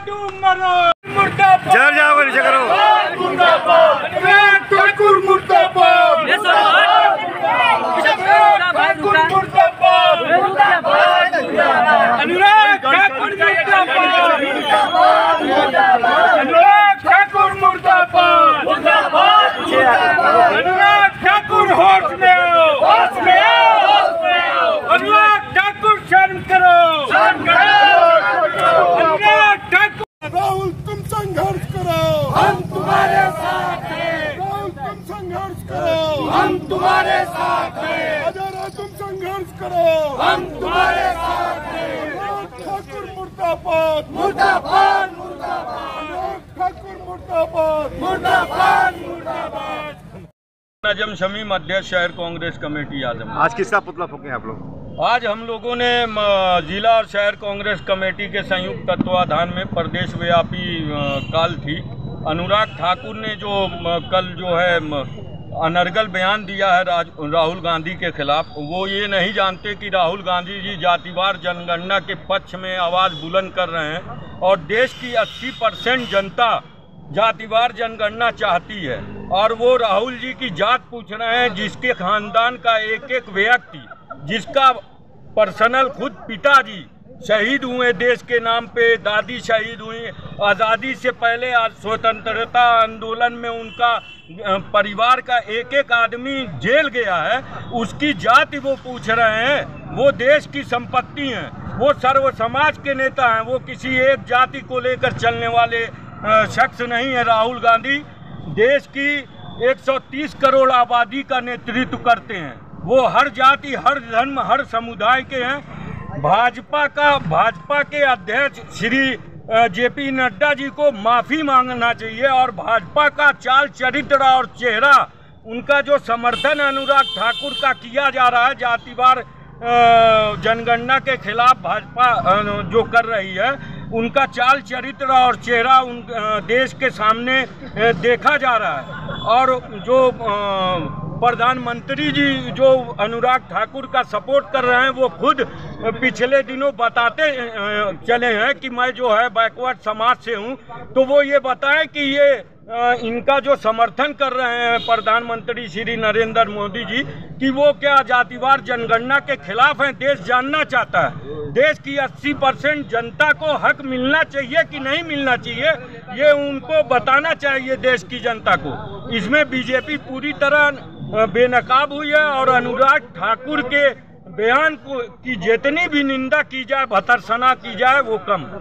जर जाओ नीचे करो। ठाकुर मुर्दाबाद, अनुराग ठाकुर मुर्दाबाद, अनुराग ठाकुर होश में आओ, अनुराग ठाकुर शर्म करो, अनुराग ठाकुर। राहुल तुम संघर्ष करो, हम तुम्हारे साथ हैं। राहुल तुम संघर्ष करो, हम तुम्हारे साथ हैं। हजारा तुम संघर्ष करो, हम तुम्हारे साथ हैं। ठाकुर मुर्दाबाद, मुर्दाबाद, मुर्दाबाद, ठाकुर मुर्दाबाद, मुर्दाबाद, मुर्दाबाद। नजम शमीम, अध्यक्ष शहर कांग्रेस कमेटी आजम। आज किसका पुतला फूके आप लोग? आज हम लोगों ने जिला और शहर कांग्रेस कमेटी के संयुक्त तत्वाधान में प्रदेश व्यापी कॉल थी। अनुराग ठाकुर ने जो कल जो है अनर्गल बयान दिया है राहुल गांधी के खिलाफ, वो ये नहीं जानते कि राहुल गांधी जी जातिवार जनगणना के पक्ष में आवाज़ बुलंद कर रहे हैं और देश की 80% जनता जातिवार जनगणना चाहती है। और वो राहुल जी की जात पूछ रहे हैं, जिसके खानदान का एक एक व्यक्ति, जिसका पर्सनल खुद पिताजी शहीद हुए देश के नाम पे, दादी शहीद हुई आज़ादी से पहले, आज स्वतंत्रता आंदोलन में उनका परिवार का एक एक आदमी जेल गया है, उसकी जाति वो पूछ रहे हैं। वो देश की संपत्ति हैं, वो सर्व समाज के नेता हैं, वो किसी एक जाति को लेकर चलने वाले शख्स नहीं है। राहुल गांधी देश की 130 करोड़ आबादी का नेतृत्व करते हैं। वो हर जाति, हर धर्म, हर समुदाय के हैं। भाजपा के अध्यक्ष श्री जेपी नड्डा जी को माफ़ी मांगना चाहिए और भाजपा का चाल चरित्र और चेहरा, उनका जो समर्थन अनुराग ठाकुर का किया जा रहा है जातिवार जनगणना के खिलाफ भाजपा जो कर रही है, उनका चाल चरित्र और चेहरा देश के सामने देखा जा रहा है। और जो प्रधानमंत्री जी जो अनुराग ठाकुर का सपोर्ट कर रहे हैं, वो खुद पिछले दिनों बताते चले हैं कि मैं जो है बैकवर्ड समाज से हूं, तो वो ये बताएं कि ये इनका जो समर्थन कर रहे हैं प्रधानमंत्री श्री नरेंद्र मोदी जी, कि वो क्या जातिवार जनगणना के खिलाफ हैं। देश जानना चाहता है, देश की 80% जनता को हक मिलना चाहिए कि नहीं मिलना चाहिए, ये उनको बताना चाहिए देश की जनता को। इसमें बीजेपी पूरी तरह बेनकाब हुई है और अनुराग ठाकुर के बयान को की जितनी भी निंदा की जाए, भर्त्सना की जाए, वो कम है।